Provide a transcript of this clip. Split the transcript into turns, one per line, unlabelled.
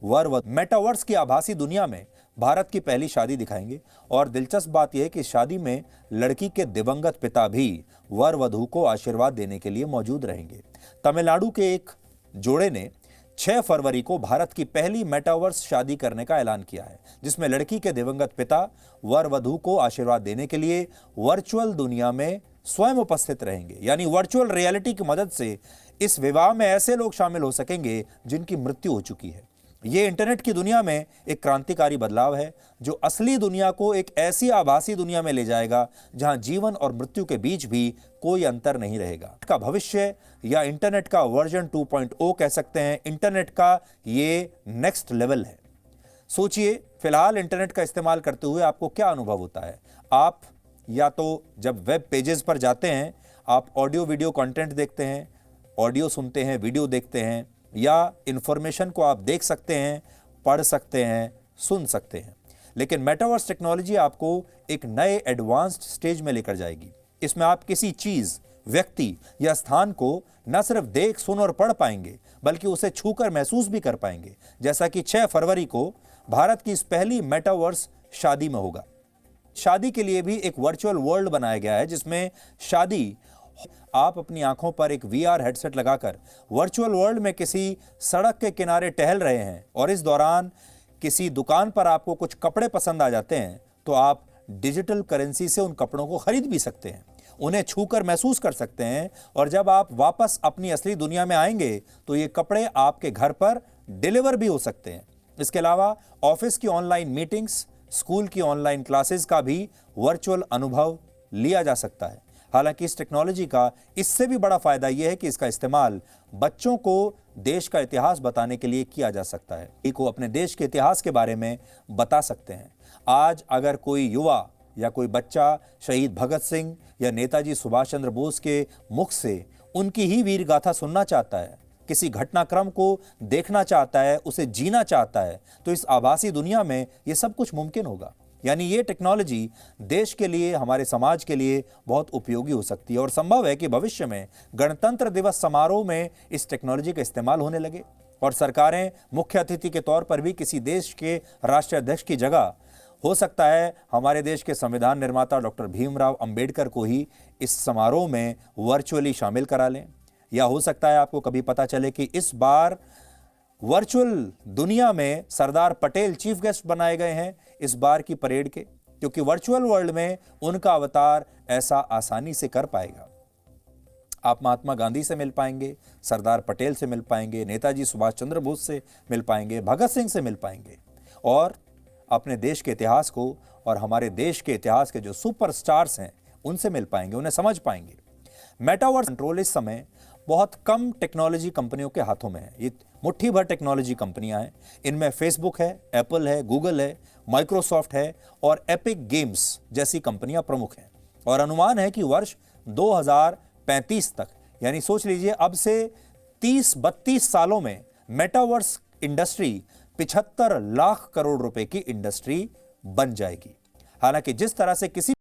वर metaverse की आभासी दुनिया में भारत की पहली शादी दिखाएंगे। और दिलचस्प बात यह है कि शादी में लड़की के दिवंगत पिता भी वर वधू को आशीर्वाद देने के लिए मौजूद रहेंगे। तमिलनाडु के एक जोड़े ने 6 फरवरी को भारत की पहली मेटावर्स शादी करने का ऐलान किया है, जिसमें लड़की के दिवंगत पिता वर वधू को आशीर्वाद देने के लिए वर्चुअल दुनिया में स्वयं उपस्थित रहेंगे। यानी वर्चुअल रियलिटी की मदद से इस विवाह में ऐसे लोग शामिल हो सकेंगे जिनकी मृत्यु हो चुकी है। ये इंटरनेट की दुनिया में एक क्रांतिकारी बदलाव है जो असली दुनिया को एक ऐसी आभासी दुनिया में ले जाएगा जहां जीवन और मृत्यु के बीच भी कोई अंतर नहीं रहेगा। का भविष्य या इंटरनेट का वर्जन 2.0 कह सकते हैं। इंटरनेट का ये नेक्स्ट लेवल है। सोचिए, फिलहाल इंटरनेट का इस्तेमाल करते हुए आपको क्या अनुभव होता है। आप या तो जब वेब पेजेस पर जाते हैं, आप ऑडियो वीडियो कंटेंट देखते हैं, ऑडियो सुनते हैं, वीडियो देखते हैं, या इंफॉर्मेशन को आप देख सकते हैं, पढ़ सकते हैं, सुन सकते हैं। लेकिन मेटावर्स टेक्नोलॉजी आपको एक नए एडवांस्ड स्टेज में लेकर जाएगी। इसमें आप किसी चीज, व्यक्ति या स्थान को न सिर्फ देख, सुन और पढ़ पाएंगे, बल्कि उसे छूकर महसूस भी कर पाएंगे, जैसा कि 6 फरवरी को भारत की इस पहली मेटावर्स शादी में होगा। शादी के लिए भी एक वर्चुअल वर्ल्ड बनाया गया है, जिसमें शादी आप अपनी आंखों पर एक वीआर हेडसेट लगाकर वर्चुअल वर्ल्ड में किसी सड़क के किनारे टहल रहे हैं और इस दौरान किसी दुकान पर आपको कुछ कपड़े पसंद आ जाते हैं, तो आप डिजिटल करेंसी से उन कपड़ों को खरीद भी सकते हैं, उन्हें छूकर महसूस कर सकते हैं। और जब आप वापस अपनी असली दुनिया में आएंगे तो ये कपड़े आपके घर पर डिलीवर भी हो सकते हैं। इसके अलावा ऑफिस की ऑनलाइन मीटिंग्स, स्कूल की ऑनलाइन क्लासेस का भी वर्चुअल अनुभव लिया जा सकता है। हालांकि इस टेक्नोलॉजी का इससे भी बड़ा फायदा यह है कि इसका इस्तेमाल बच्चों को देश का इतिहास बताने के लिए किया जा सकता है। को अपने देश के इतिहास के बारे में बता सकते हैं। आज अगर कोई युवा या कोई बच्चा शहीद भगत सिंह या नेताजी सुभाष चंद्र बोस के मुख से उनकी ही वीर गाथा सुनना चाहता है, किसी घटनाक्रम को देखना चाहता है, उसे जीना चाहता है, तो इस आभासी दुनिया में यह सब कुछ मुमकिन होगा। यानी ये टेक्नोलॉजी देश के लिए, हमारे समाज के लिए बहुत उपयोगी हो सकती है। और संभव है कि भविष्य में गणतंत्र दिवस समारोह में इस टेक्नोलॉजी का इस्तेमाल होने लगे और सरकारें मुख्य अतिथि के तौर पर भी किसी देश के राष्ट्रीय अध्यक्ष की जगह, हो सकता है हमारे देश के संविधान निर्माता डॉक्टर भीमराव अंबेडकर को ही इस समारोह में वर्चुअली शामिल करा लें। या हो सकता है आपको कभी पता चले कि इस बार वर्चुअल दुनिया में सरदार पटेल चीफ गेस्ट बनाए गए हैं इस बार की परेड के, क्योंकि वर्चुअल वर्ल्ड में उनका अवतार ऐसा आसानी से कर पाएगा। आप महात्मा गांधी से मिल पाएंगे, सरदार पटेल से मिल पाएंगे, नेताजी सुभाष चंद्र बोस से मिल पाएंगे, भगत सिंह से मिल पाएंगे और अपने देश के इतिहास को और हमारे देश के इतिहास के जो सुपरस्टार्स हैं उनसे मिल पाएंगे, उन्हें समझ पाएंगे। मेटावर्स कंट्रोल इस समय बहुत कम टेक्नोलॉजी कंपनियों के हाथों में है। ये मुट्ठी भर टेक्नोलॉजी कंपनियां हैं। इनमें फेसबुक है, एप्पल है, गूगल है, माइक्रोसॉफ्ट है और एपिक गेम्स जैसी कंपनियां प्रमुख हैं। और अनुमान है कि वर्ष 2035 तक, यानी सोच लीजिए अब से 30-32 सालों में मेटावर्स इंडस्ट्री 75 लाख करोड़ रुपए की इंडस्ट्री बन जाएगी। हालांकि जिस तरह से किसी